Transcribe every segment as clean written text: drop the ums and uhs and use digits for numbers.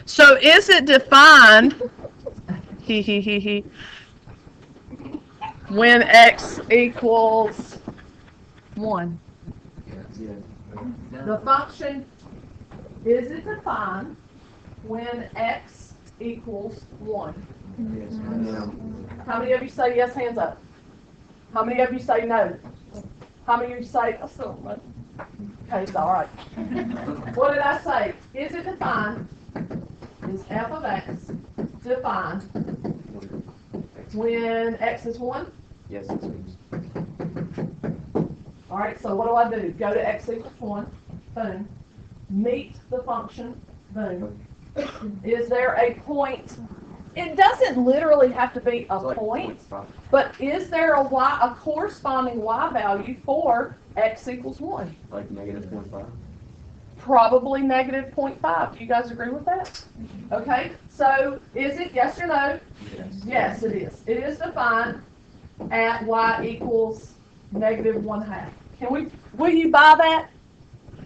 So is it defined, he, he, when x equals 1? The function, is it defined when x equals 1? How many of you say yes, hands up? How many of you say no? How many of you say, I still don't know. Okay, it's all right. What did I say? Is it defined? Is f of x defined when x is 1? Yes, it is. All right, so what do? Go to x equals 1. Boom. Meet the function. Boom. Is there a point? It doesn't literally have to be a point, but is there a corresponding y value for x equals 1? Like negative 0.5? Probably negative 0.5. Do you guys agree with that? Okay, so is it yes or no? Yes. Yes, it is. It is defined at y equals negative 1/2. Will you buy that?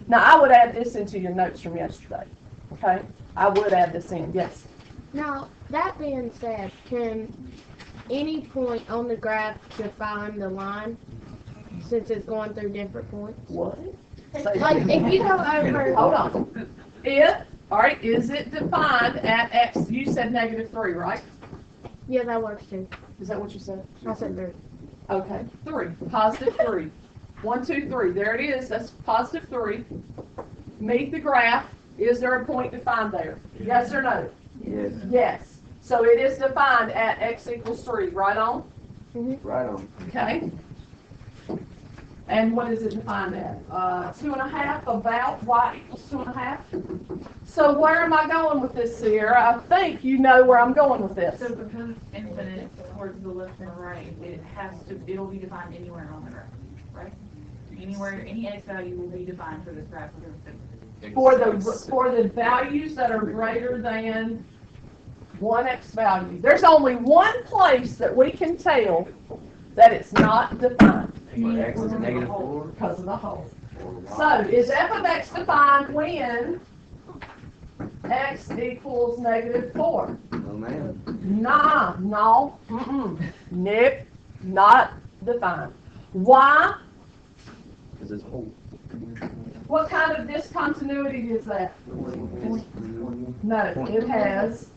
Now, I would add this into your notes from yesterday. Okay, I would add this in, yes. Now, that being said, can any point on the graph define the line since it's going through different points? What? Like, if you go over... Hold on. All right, is it defined at x? You said negative 3, right? Yeah, that works too. Is that what you said? I said 3. Okay, 3. Positive 3. 1, 2, 3. There it is. That's positive 3. Meet the graph. Is there a point defined there? Yes or no? Yes. Yes. So it is defined at x equals 3. Right on? Mm-hmm. Right on. Okay. And what is it defined at? 2.5, about y equals 2.5. So where am I going with this, Sierra? I think you know where I'm going with this. So because it's infinite towards the left and right, it'll be defined anywhere on the graph, right? Anywhere, any x value will be defined for this graph. For the values that are greater than 1x value. There's only one place that we can tell that it's not defined. For x is negative 4? Because of the hole. So, is f of x defined when x equals negative 4? Oh, man. Nah, no, nope, not defined. Why? Because it's whole. What kind of discontinuity is that? No, it has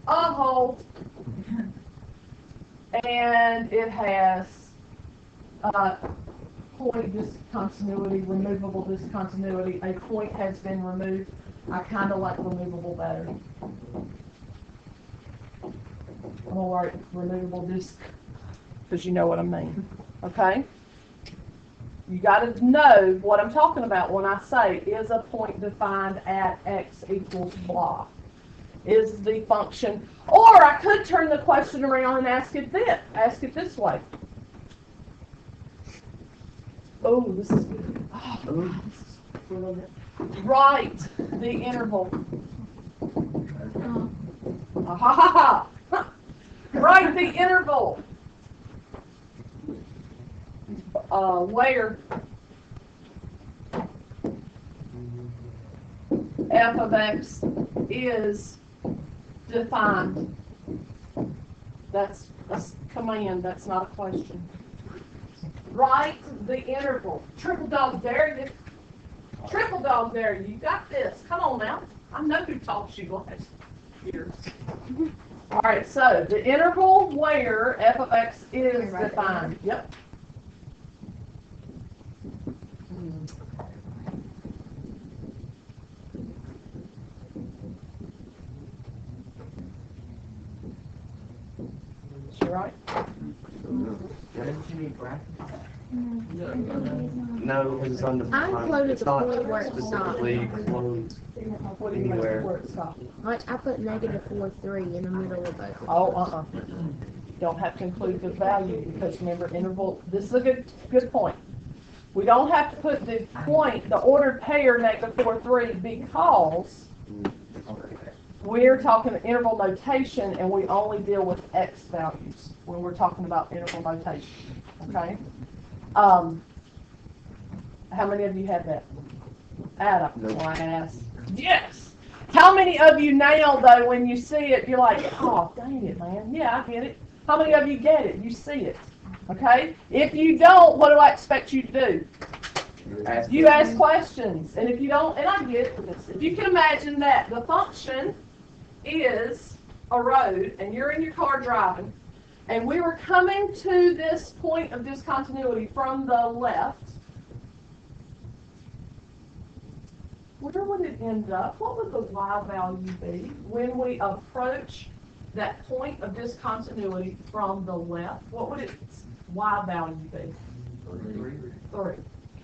a hole, and it has point discontinuity, removable discontinuity. A point has been removed. I kind of like removable better. I'm gonna write removable disc because you know what I mean. Okay? You got to know what I'm talking about when I say is a point defined at x equals blah. Is the function, or I could turn the question around and ask it this way. Oh, this is good. Oh, this is brilliant. Write the interval. Ha ha ha. Write the interval. Where f of x is defined. That's a command, that's not a question. Write the interval. Triple dog dare you. Triple dog dare you. You got this. Come on now. I know who taught you last year. All right, so the interval where f of x is defined. Yep. Is she right? No, because it's on the I included it's the not point where it stopped. specifically closed What do you mean anywhere. where it stopped? Like, I put negative 4, 3 in the middle of both. Oh, Don't have to include the value because remember interval. This is a good point. We don't have to put the point, the ordered pair negative 4, 3 because we're talking interval notation and we only deal with x values when we're talking about interval notation. Okay. How many of you have that? Adam, class. Yes. How many of you now, though, when you see it, you're like, oh, dang it, man. Yeah, I get it. How many of you get it? You see it. Okay? If you don't, what do I expect you to do? You ask questions. And if you don't, and I get this. If you can imagine that the function is a road, and you're in your car driving, and we were coming to this point of discontinuity from the left, where would it end up? What would the y value be when we approach that point of discontinuity from the left? What would its y value be? 3.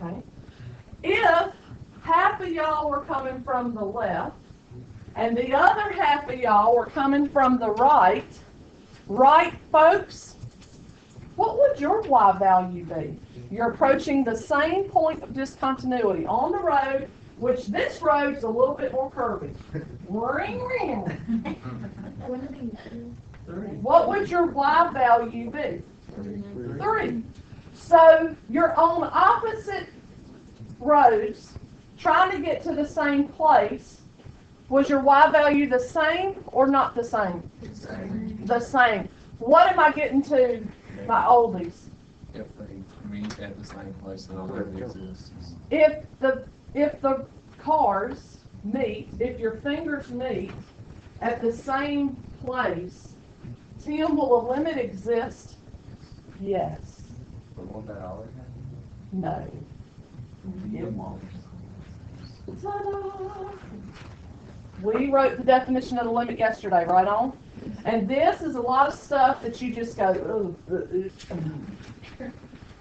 Okay. If half of y'all were coming from the left and the other half of y'all were coming from the right, folks, what would your y value be? You're approaching the same point of discontinuity on the road, which this road's a little bit more curvy. Ring, ring. What would your y value be? 3. So you're on opposite roads trying to get to the same place. Was your y value the same or not the same? The same. What am I getting to, my oldies? If they meet at the same place that already exists. If the cars meet, if your fingers meet at the same place, Tim, will a limit exist? Yes. But won't that always happen? No. It won't. Ta-da! We wrote the definition of the limit yesterday, right on? And this is a lot of stuff that you just go, ugh.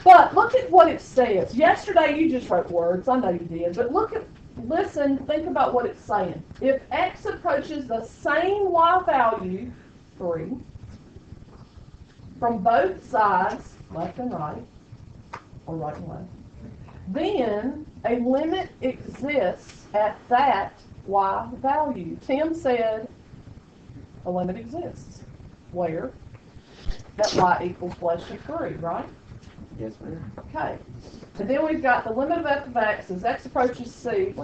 But look at what it says. Yesterday you just wrote words, I know you did, but listen, think about what it's saying. If x approaches the same y value, 3, from both sides, left and right, or right and left, then a limit exists at that y value. Tim said a limit exists. Where? That y equals less than 3, right? Yes, ma'am. Okay. And then we've got the limit of f of x as x approaches c.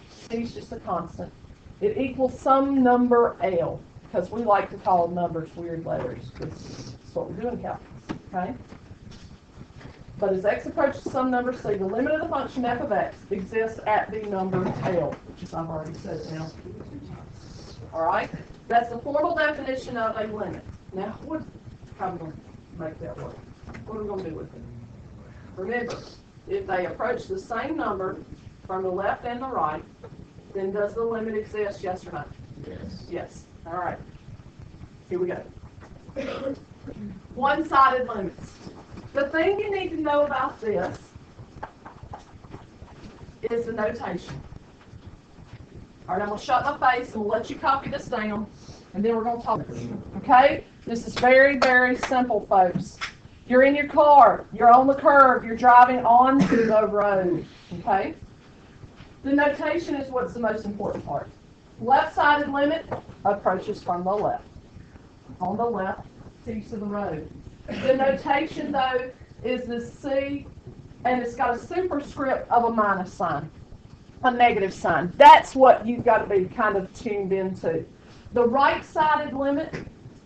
C is just a constant. It equals some number L, because we like to call numbers weird letters. That's what we do in calculus. Okay? But as x approaches some number c, the limit of the function f of x exists at the number L, which is I've already said now. All right? That's the formal definition of a limit. Now, how are we going to make that work? What are we going to do with it? Remember, if they approach the same number from the left and the right, then does the limit exist, yes or no? Yes. Yes. All right. Here we go. One-sided limits. The thing you need to know about this is the notation. All right, I'm going to shut my face and we'll let you copy this down, and then we're going to talk. Okay? This is very, very simple, folks. You're in your car, you're on the curb, you're driving onto the road. Okay? The notation is what's the most important part. Left-sided limit approaches from the left. On the left piece of the road. The notation, though, is the C, and it's got a superscript of a minus sign, a negative sign. That's what you've got to be kind of tuned into. The right-sided limit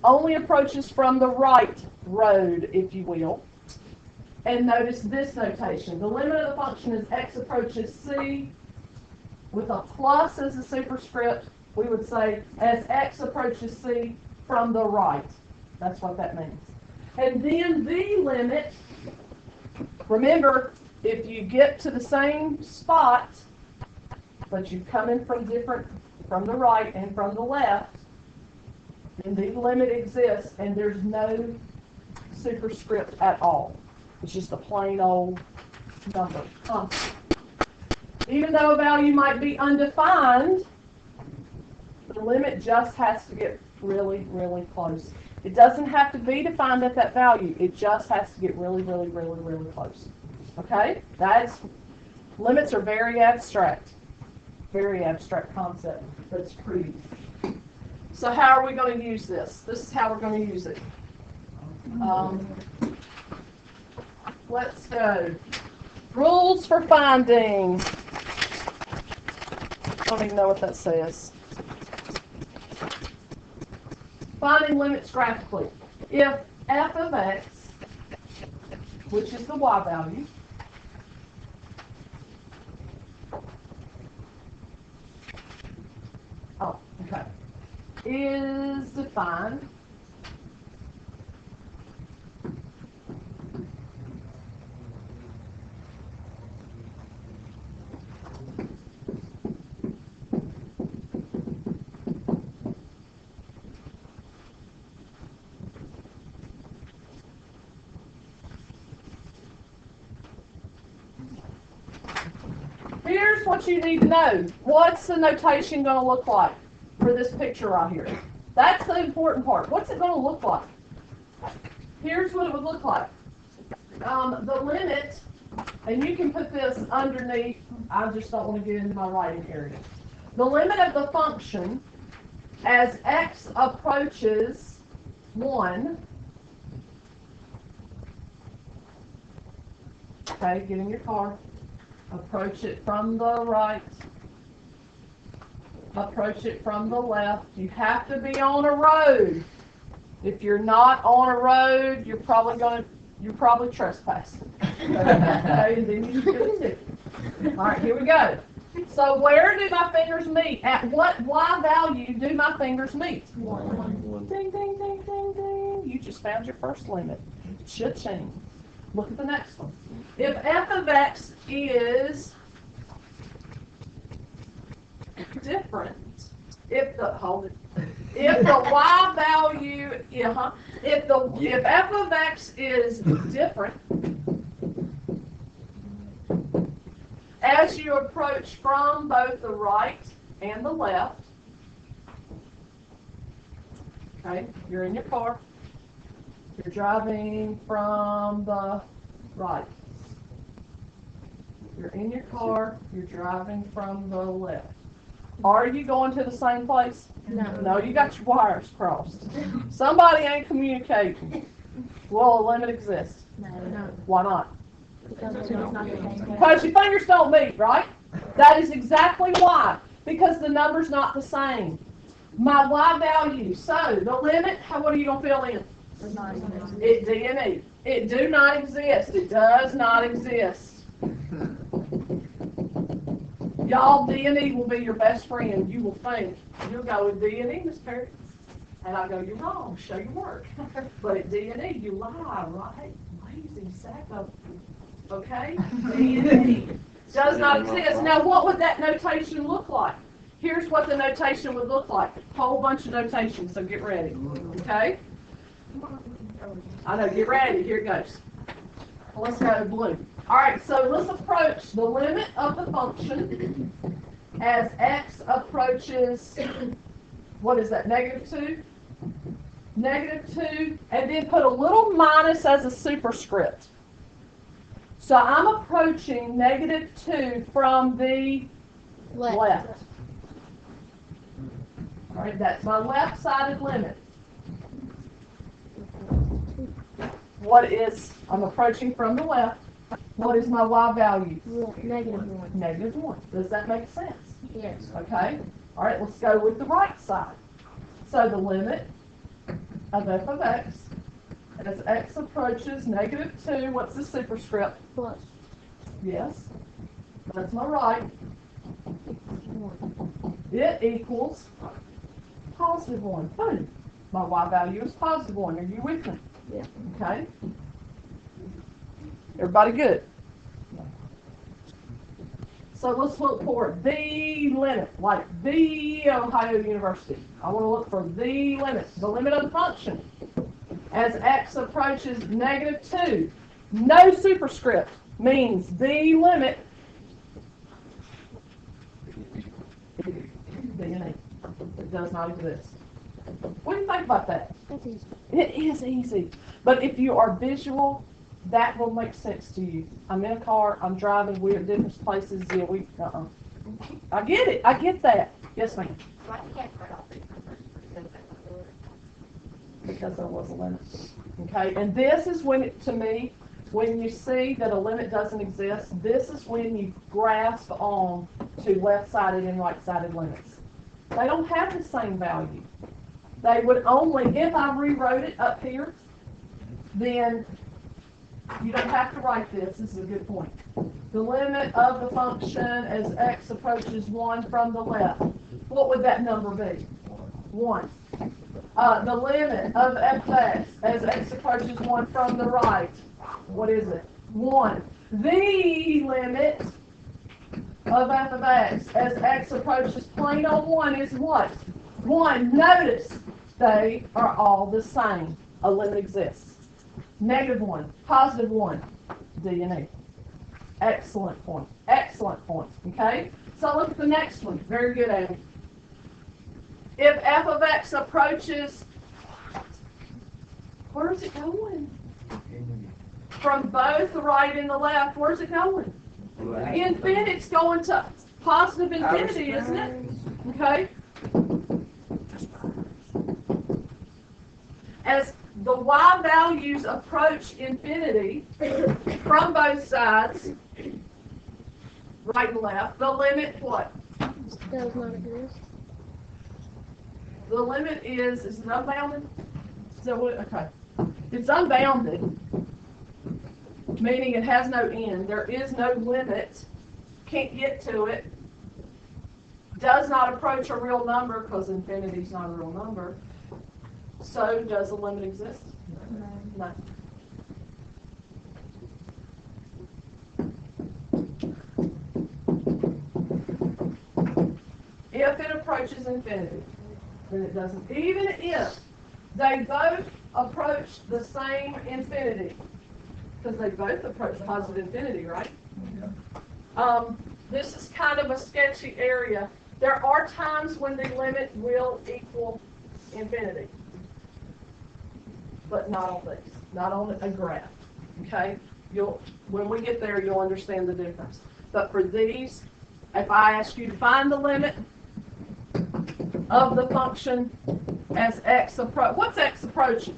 only approaches from the right road, if you will. And notice this notation. The limit of the function is x approaches C with a plus as a superscript. We would say as x approaches C from the right. That's what that means. And then the limit, remember, if you get to the same spot, but you come in from the right and from the left, then the limit exists and there's no superscript at all. It's just a plain old number, constant. Even though a value might be undefined, the limit just has to get really, really close. It doesn't have to be defined at that value. It just has to get really, really, really, really close. Okay? Limits are very abstract concept, but it's pretty. So how are we going to use this? This is how we're going to use it. Let's go. Rules for finding don't even know what that says. Finding limits graphically. If f of x, which is the y value, is defined here's what you need to know. What's the notation going to look like for this picture right here? That's the important part. What's it going to look like? Here's what it would look like. The limit, and you can put this underneath, I just don't want to get into my writing area. The limit of the function as x approaches 1, okay, get in your car, approach it from the right, approach it from the left. You have to be on a road. If you're not on a road, you're probably trespassing. Okay, and then you just get a ticket. All right, here we go. So where do my fingers meet? At what y value do my fingers meet? 1. Ding, ding, ding, ding, ding. You just found your first limit. Cha-ching. Look at the next one. If f of x is different, if the y value, if f of x is different as you approach from both the right and the left, okay, you're in your car, you're driving from the right, you're in your car, you're driving from the left. Are you going to the same place? No. No, you got your wires crossed. Somebody ain't communicating. Will a limit exist? No. Why not? Because it's not the same. Because your fingers don't meet, right? That is exactly why. Because the number's not the same. My y value. So the limit, what are you going to fill in? It D&E. It do not exist. It does not exist. Y'all, D&E will be your best friend. You will think. You'll go with D&E, Miss Perry. And I go, you're wrong. Show your work. But at D&E, you lie, right? Lazy sack of, okay? D&E does not exist. Now, what would that notation look like? Here's what the notation would look like. Whole bunch of notations, so get ready. Okay? I know, get ready. Here it goes. Let's go to blue. All right, so let's approach the limit of the function as x approaches, what is that, -2? -2, and then put a little minus as a superscript. So I'm approaching -2 from the left. All right, that's my left-sided limit. I'm approaching from the left. What is my y value? -1. -1. Does that make sense? Yes. Okay. All right, let's go with the right side. So the limit of f of x as x approaches -2, what's the superscript? Plus Yes. That's my right. 1. It equals +1. Boom. My y value is +1. Are you with me? Yeah. Okay. Everybody good? So let's look for the limit, like the Ohio University. I want to look for the limit of the function. As x approaches -2, no superscript means the limit. It does not exist. What do you think about that? That's easy. It is easy. But if you are visual, that will make sense to you. I'm in a car, I'm driving, we're at different places, yeah, I get it, I get that. Yes, ma'am. Because there was a limit. Okay, and this is when, to me, when you see that a limit doesn't exist, this is when you grasp on to left-sided and right-sided limits. They don't have the same value. They would only, if I rewrote it up here, then you don't have to write this. This is a good point. The limit of the function as x approaches 1 from the left. What would that number be? 1. The limit of f of x as x approaches 1 from the right. What is it? 1. The limit of f of x as x approaches plane on 1 is what? 1. Notice they are all the same. A limit exists. -1, +1, D and E. Excellent point. Excellent point. Okay? So look at the next one. Very good, Amy. If f of x approaches, where's it going? From both the right and the left, where's it going? Infinity. It's going to positive infinity, isn't it? Okay? As the y values approach infinity from both sides, right and left, the limit what? Does not exist. The limit is it unbounded? Is that what? Okay. It's unbounded, meaning it has no end. There is no limit. Can't get to it. Does not approach a real number because infinity is not a real number. So, does a limit exist? No. If it approaches infinity, then it doesn't. Even if they both approach the same infinity, because they both approach positive infinity, right? This is kind of a sketchy area. There are times when the limit will equal infinity, but not on this, not on a graph. Okay? When we get there, you'll understand the difference. But for these, if I ask you to find the limit of the function as x approach, what's x approaching?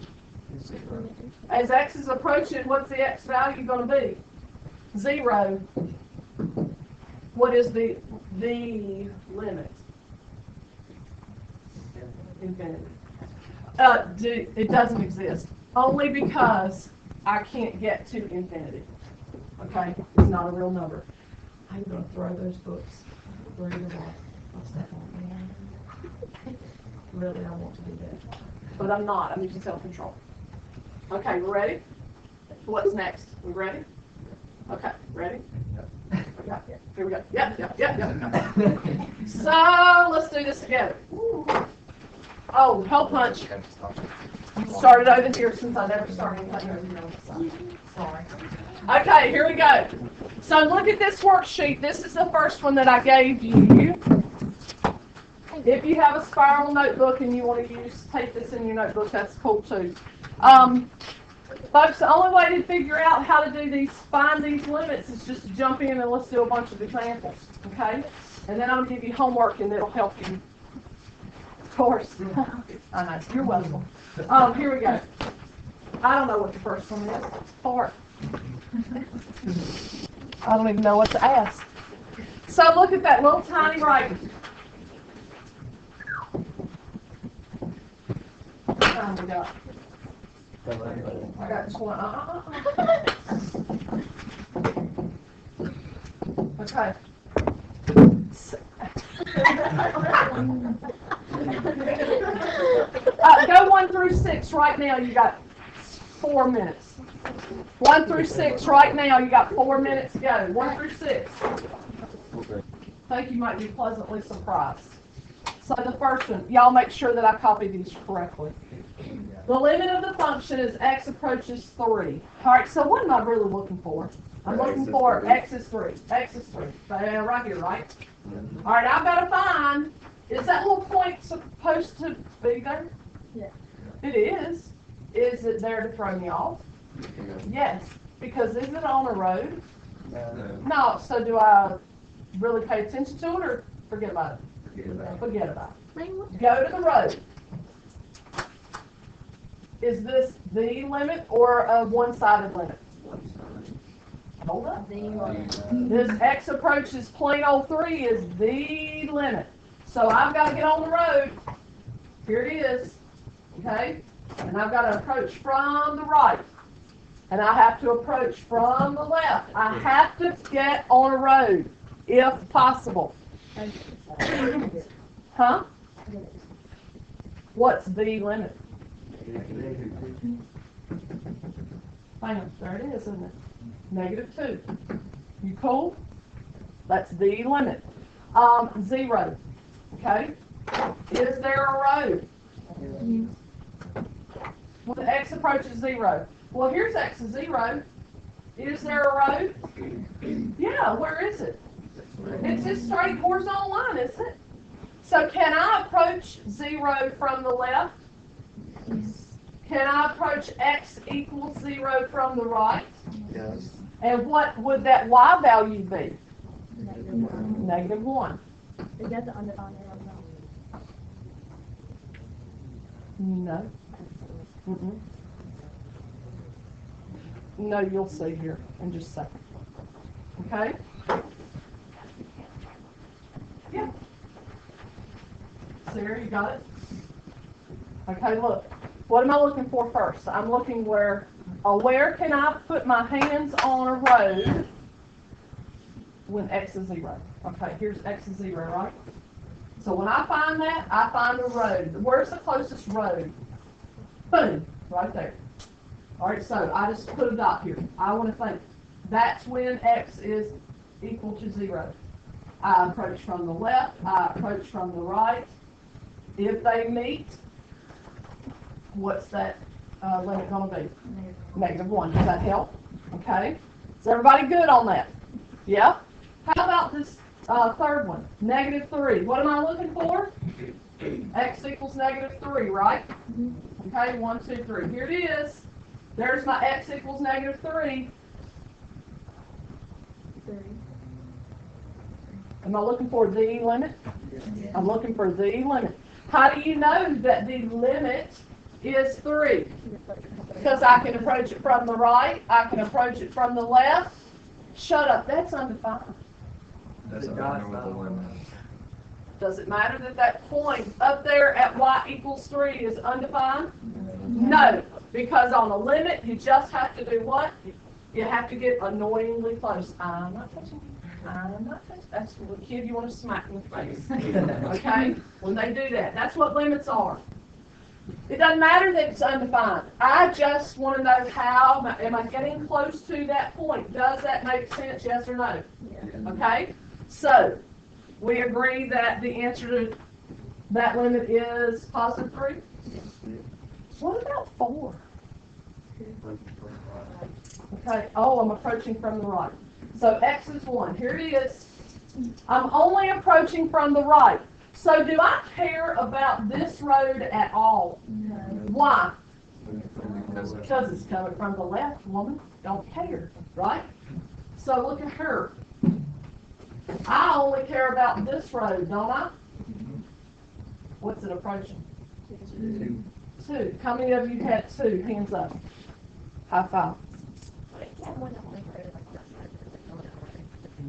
As x is approaching, what's the x value going to be? 0. What is the limit? Infinity. It doesn't exist. Only because I can't get to infinity. Okay? It's not a real number. I'm going to throw those books. Where you are. I'll step on them. Really, I want to do that. But I'm not. I'm using self-control. Okay, we ready? What's next? We ready? Okay, ready? Yeah, here we go. Yeah. So, let's do this together. Oh, hole punch. Started over here since I never started anything over here on the side. Sorry. Okay, here we go. So look at this worksheet. This is the first one that I gave you. If you have a spiral notebook and you want to take this in your notebook, that's cool too. Folks, the only way to figure out how to do these, find these limits, is just to jump in and let's do a bunch of examples, okay? And then I'll give you homework and it'll help you. Of course. I know. You're welcome. Here we go. I don't know what the first one is. Fart. I don't even know what to ask. So look at that little tiny writing. Oh my God. I got 20. Okay. Go 1 through 6 right now. You got 4 minutes. 1 through 6 right now. You got 4 minutes to go. 1 through 6. I think you might be pleasantly surprised. So the first one, y'all make sure that I copy these correctly. The limit of the function is x approaches 3. All right, so what am I really looking for? I'm looking for x is 3. X is 3. Right here, right? All right, I've got to find, is that little point supposed to be there? Yeah. It is. Is it there to throw me off? Yes. Because is it on a road? No. So do I really pay attention to it or forget about it? Forget about it. Go to the road. Is this the limit or a one-sided limit? Hold up. The limit. This x approaches 0.03 is the limit. So I've got to get on the road. Here it is. Okay? And I've got to approach from the right. And I have to approach from the left. I have to get on a road, if possible. Huh? What's the limit? Bam, there it is, isn't it? -2. You cool? That's the limit. 0. Okay? Is there a road? When x approaches 0. Well, here's x is 0. Is there a road? Yeah, where is it? It's this straight horizontal line, isn't it? So can I approach 0 from the left? Can I approach x equals 0 from the right? Yes. And what would that y value be? -1. Is that the undefined or No. Mm-mm. No, you'll see here in just a second. Okay? Yeah. Sarah, you got it? Okay, look. What am I looking for first? I'm looking where can I put my hands on a road when x is 0? Okay, here's x is 0, right? So when I find that, I find a road. Where's the closest road? Boom, right there. All right, so I just put a dot here. I want to think. That's when x is equal to 0. I approach from the left. I approach from the right. If they meet, what's that limit going to be? -1. Does that help? Okay. Is everybody good on that? Yeah? How about this third one? -3. What am I looking for? X equals -3, right? Okay, 1, 2, 3. Here it is. There's my x equals -3. Am I looking for the limit? I'm looking for the limit. How do you know that the limit is 3? Because I can approach it from the right. I can approach it from the left. Shut up. That's undefined. That's not with the limit. Does it matter that that point up there at y equals 3 is undefined? No, because on the limit, you just have to do what? You have to get annoyingly close. I'm not touching. I'm not touching. That's the kid you want to smack in the face. Okay? When they do that, that's what limits are. It doesn't matter that it's undefined. I just want to know how, am I getting close to that point? Does that make sense, yes or no? Okay? So, we agree that the answer to that limit is +3? What about 4? Okay, oh, I'm approaching from the right. So x is 1. Here it is. I'm only approaching from the right. So do I care about this road at all? No. Why? Because Because it's coming from the left, woman. Don't care, right? So look at her. I only care about this road, don't I? What's it approaching? 2. How many of you had 2? Hands up. High five.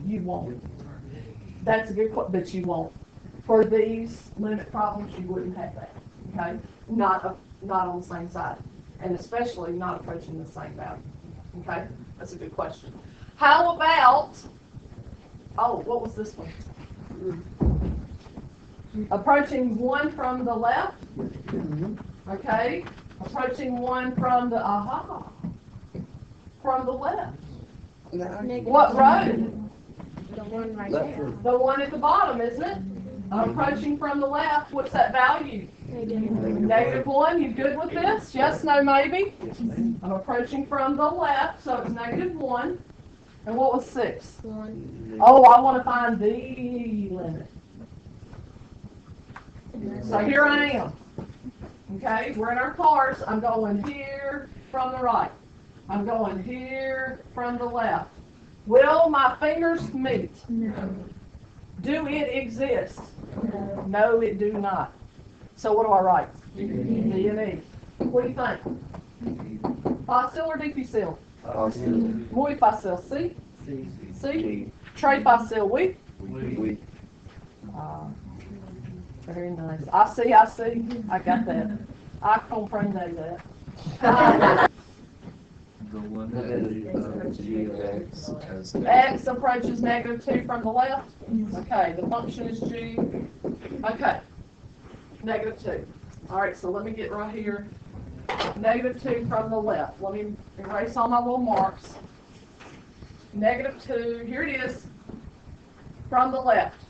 You won't. That's a good question, but you won't. For these limit problems, you wouldn't have that. Okay? Not on the same side, and especially not approaching the same value. Okay? That's a good question. How about? Oh, what was this one? Approaching 1 from the left. Okay. Approaching 1 from the from the left. What road? The one right there. The one at the bottom, isn't it? Approaching from the left. What's that value? -1. You good with this? Yes, no, maybe? I'm approaching from the left, so it's -1. And what was 6? 1. Oh, I want to find the limit. So here I am. Okay, we're in our cars. I'm going here from the right. I'm going here from the left. Will my fingers meet? No. Do it exist? No. No, it do not. So what do I write? D and E. What do you think? Fácil or difícil? Muy fácil. See? C. Trade by sale week. We. Very nice. I see. I got that. I comprende that. The limit of g of x as X approaches -2 from the left. Okay, the function is g. Okay, -2. All right, so let me get right here. -2 from the left. Let me erase all my little marks. -2, here it is, from the left.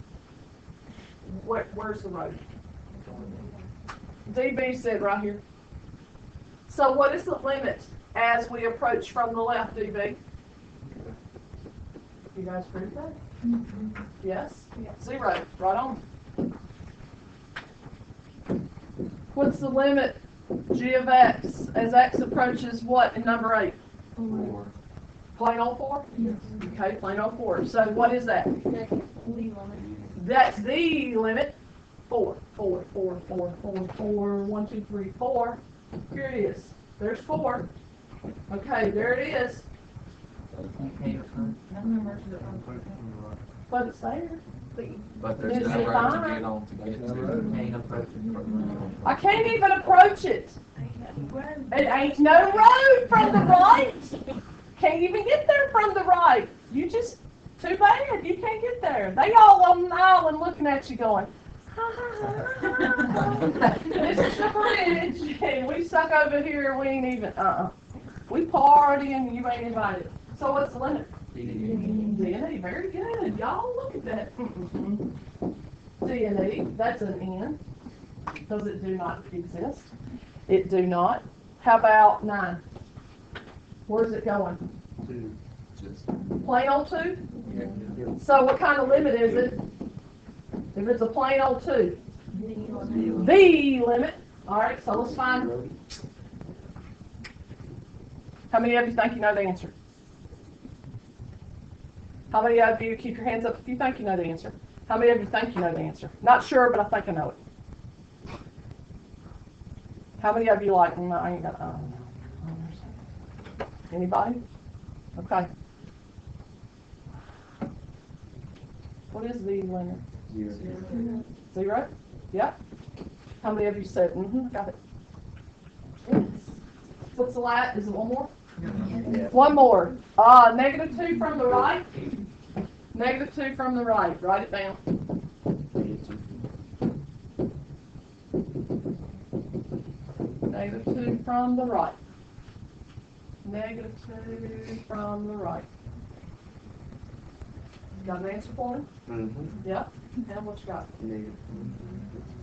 Where's the road? DB said right here. So what is the limit as we approach from the left, DB? You guys prove that? Yes? 0, right on. What's the limit, g of x, as x approaches what in number 8? 4. Plain old 4? Okay, plain old 4. So what is that? That's the limit. That's the limit. 4, 4, 4, 4, 4, 4, 1, 2, 3, 4. Here it is. There's 4. Okay, there it is. But it's there. But there's Is no it road to fine? get on to get to. I can't even approach it. It ain't no road from the right. Can't even get there from the right. You just, too bad, you can't get there. They all on the island looking at you going, ha, ha, ha, ha, ha. This is the bridge, and we stuck over here, we ain't even, we party and you ain't invited. So what's the limit? D&E, very good. Y'all look at that. D&E, that's an N. Does it do not exist? It do not. How about 9? Where's it going? 2. Just, Plain old 2? yeah. So what kind of limit is it? If it's a plain old 2? The limit. All right, so let's find. How many of you think you know the answer? How many of you keep your hands up if you think you know the answer? How many of you think you know the answer? Not sure, but I think I know it. How many of you like, no, I ain't got, anybody? Okay. What is the limit? 0? Yep. How many of you said, got it? Yes. What's the last? Is it one more? Yeah. One more. -2 from the right. -2 from the right. Write it down. -2 from the right. -2 from the right. Got an answer for me? Mm-hmm. Yep. And what you got?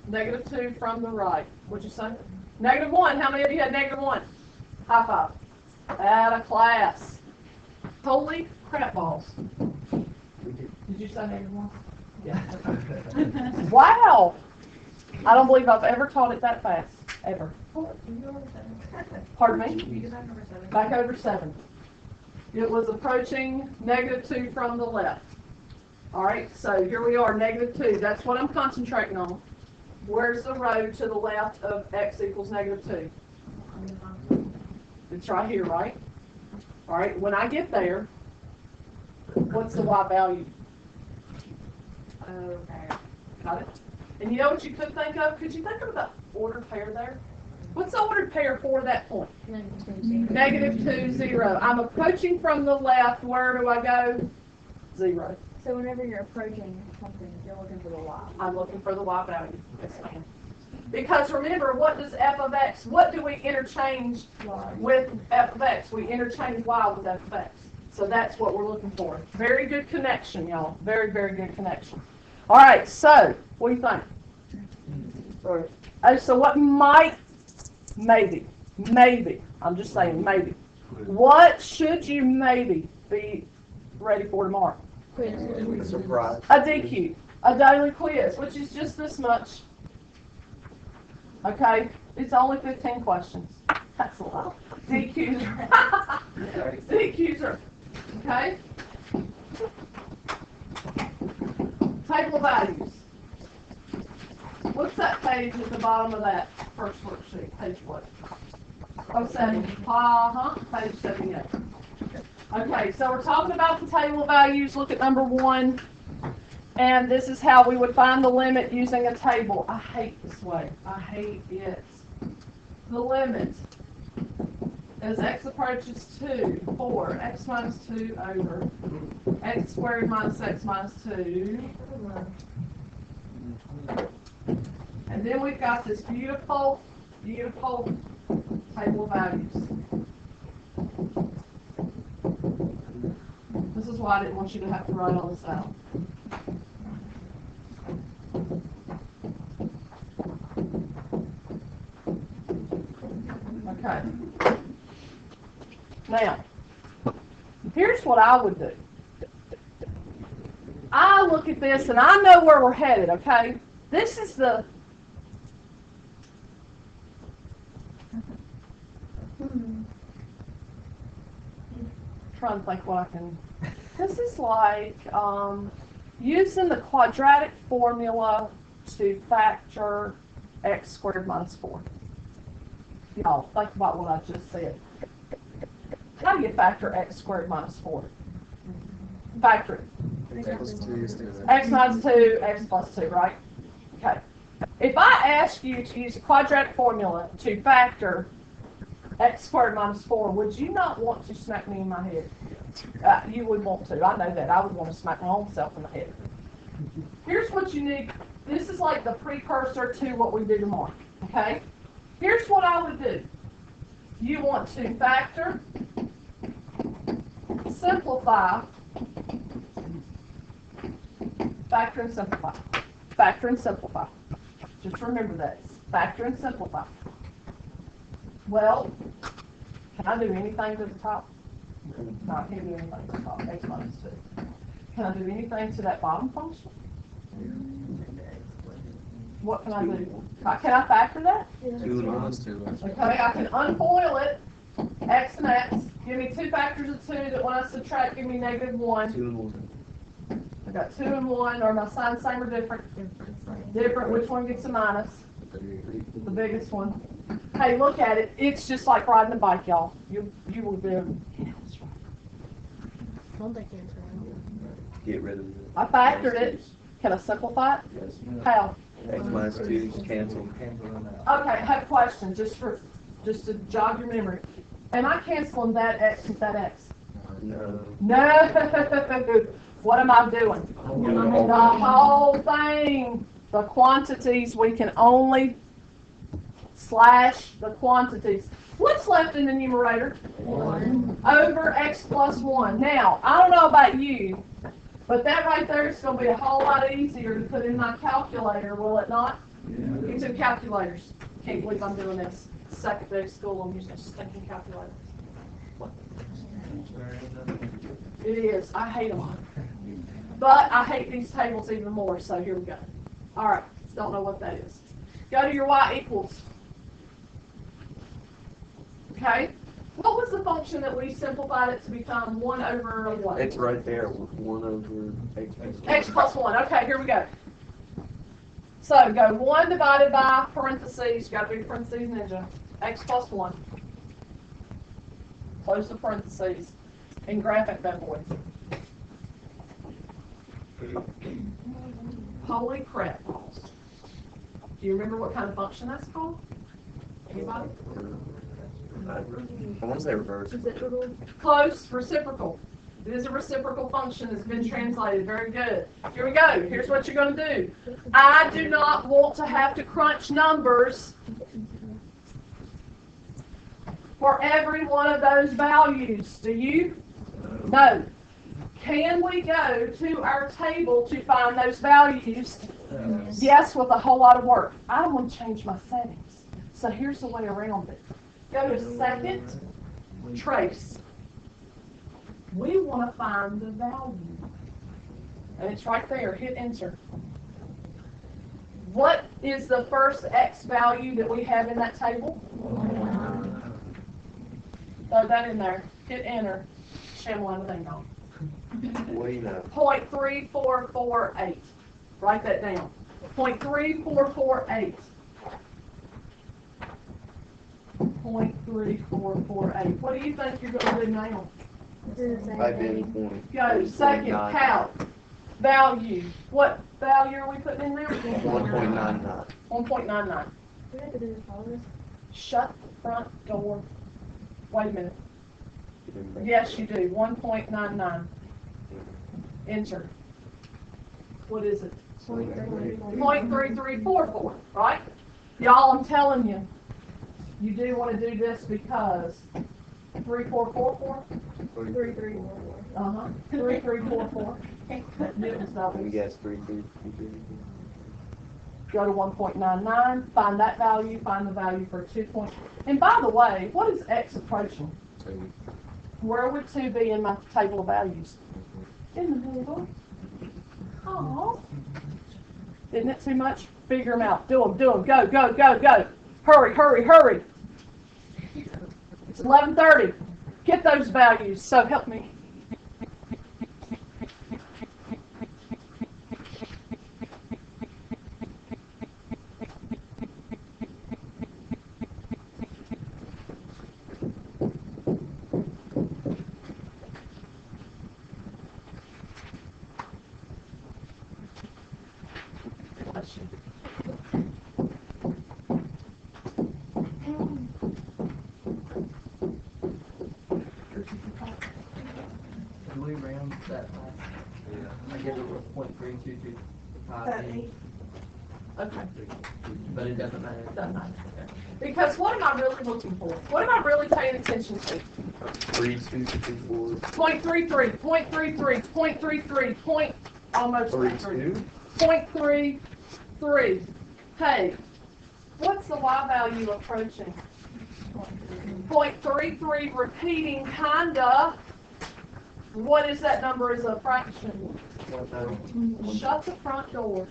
Negative. -2 from the right. What'd you say? -1. How many of you had -1? High five. Out of class. Holy crap balls. Did you say -1? Yeah. Wow. I don't believe I've ever taught it that fast. Ever. Pardon me? Back over 7. It was approaching -2 from the left. All right, so here we are, -2. That's what I'm concentrating on. Where's the road to the left of x equals -2? It's right here, right? All right, when I get there, what's the y value? Okay. Got it? And you know what you could think of? Could you think of the ordered pair there? What's the ordered pair for that point? -2, 0. I'm approaching from the left. Where do I go? 0. So whenever you're approaching something, you're looking for the y. I'm looking for the y value. Yes, ma'am. Because remember, what does f of x, what do we interchange with f of x? We interchange y with f of x. So that's what we're looking for. Very good connection, y'all. Very, very good connection. All right, so what do you think? So what might, maybe, I'm just saying maybe. What should you maybe be ready for tomorrow? Surprise. A DQ, a daily quiz, which is just this much. Okay, it's only 15 questions. That's a lot. DQs are, DQs are, okay? Table of values. What's that page at the bottom of that first worksheet? Page what? Oh, 7. Page 78. Okay, so we're talking about the table of values. Look at number 1. And this is how we would find the limit using a table. I hate this way. I hate it. The limit as x approaches 2, 4, x minus 2 over x squared minus x minus 2. And then we've got this beautiful, beautiful table of values. This is why I didn't want you to have to write all this out. Okay. Now, here's what I would do. I look at this and I know where we're headed, okay? This is the trying to think what I can. This is like using the quadratic formula to factor x squared minus 4. Y'all, think about what I just said. How do you factor x squared minus 4? Factor it. X minus 2, x plus 2, right? Okay. If I ask you to use a quadratic formula to factor x squared minus 4, would you not want to smack me in my head? You would want to. I know that. I would want to smack my own self in the head. Here's what you need. This is like the precursor to what we do tomorrow. Okay? Here's what I would do. You want to factor, simplify, factor and simplify. Factor and simplify. Just remember that. Factor and simplify. Well, can I do anything to the top? No, I can't do anything to the top. X minus 2. Can I do anything to that bottom function? What can I do? Can I factor that? 2 minus 2. Okay, I can unfoil it. X and X. Give me 2 factors of 2 that when I subtract give me negative 1. 2 and 1. I got 2 and 1. Are my signs same or different? Different. Which one gets a minus? The biggest one. Hey, look at it. It's just like riding a bike, y'all. You will be. Don't they cancel? Get rid of it. I factored it. Can I simplify it? Yes. How? X minus 2 is cancel. Okay, I have a question just to jog your memory. Am I canceling that X with that X? No. No. What am I doing? The whole thing. The quantities, we can only slash the quantities. What's left in the numerator? 1 over x plus 1. Now, I don't know about you, but that right there is going to be a whole lot easier to put in my calculator, will it not? Yeah. You took calculators. Can't believe I'm doing this. Second day of school, I'm using stinking calculators. It is. I hate them. But I hate these tables even more, so here we go. All right. Don't know what that is. Go to your y equals. Okay. What was the function that we simplified it to become 1 over what? It's right there with 1 over X plus 1. Okay, here we go. So go 1 divided by parentheses. Got to be parentheses ninja. X plus 1. Close the parentheses. And graphic that boy. Holy crap. Do you remember what kind of function that's called? Anybody? I want to say reverse. Close. Reciprocal. It is a reciprocal function. It's been translated. Very good. Here we go. Here's what you're going to do. I do not want to have to crunch numbers for every one of those values. Do you? No. Can we go to our table to find those values? Yes, with a whole lot of work. I don't want to change my settings. So here's the way around it. Go to second, trace. We want to find the value. And it's right there. Hit enter. What is the first X value that we have in that table? Throw that in there. Hit enter. Shambling thing on. 0.3448. Write that down. 0.3448. 0.3448. What do you think you're going to do now? Type in point. Go, second, calc, value. What value are we putting in there? 1.99. 1.99. We have to do this all. Shut the front door. Wait a minute. Yes, you do. 1.99. Enter. What is it? 0.3344, right? Y'all, I'm telling you, you do want to do this because 3444? 3344. Uh-huh. 3344. It was double. We guess 3. Go to 1.99, find that value, find the value for 2 point. And by the way, what is x approaching? Where would 2 be in my table of values? In the middle. Oh. Isn't it too much? Figure them out. Do them. Go, go, go, go. Hurry, hurry, hurry. It's 11:30. Get those values, so help me. Bless you. Do we round that high? I guess it was 0.3225, Okay. but it doesn't matter. Doesn't matter. Because what am I really looking for? What am I really paying attention to? 3.224. 0.33, 0.33, 0.33, point, almost 0.33. 3.2. 0.33. Hey, what's the Y value approaching? 0.33 repeating, kinda. What is that number as a fraction? Shut the front door.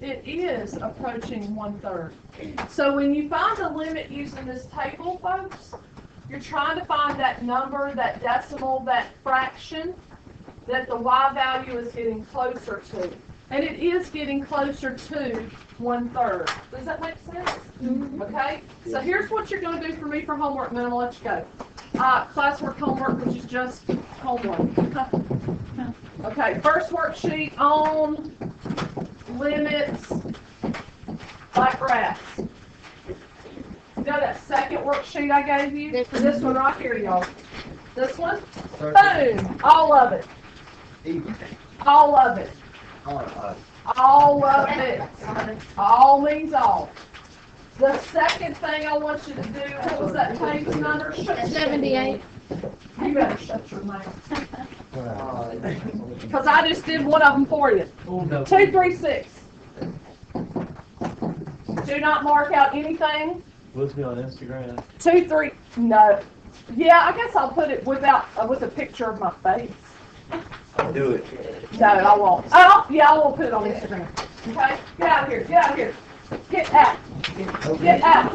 It is approaching 1/3. So when you find the limit using this table, folks, you're trying to find that number, that decimal, that fraction that the Y value is getting closer to. And it is getting closer to 1/3. Does that make sense? Okay? So here's what you're going to do for me for homework, and then I'll let you go. Classwork homework, which is just homework. Okay, first worksheet on limits by graphs. You know that second worksheet I gave you? This one right here, y'all. This one? Boom! All of it. All of it. All of it. All means all. The second thing I want you to do, what was that page number? 78. You better shut your mouth. Because I just did one of them for you. 236. Do not mark out anything. Let's be on Instagram. 23. No. Yeah, I guess I'll put it without with a picture of my face. Do it. No, I won't. Oh, yeah, I won't put it on Instagram. Okay? Get out of here. Get out of here. Get out. Get out.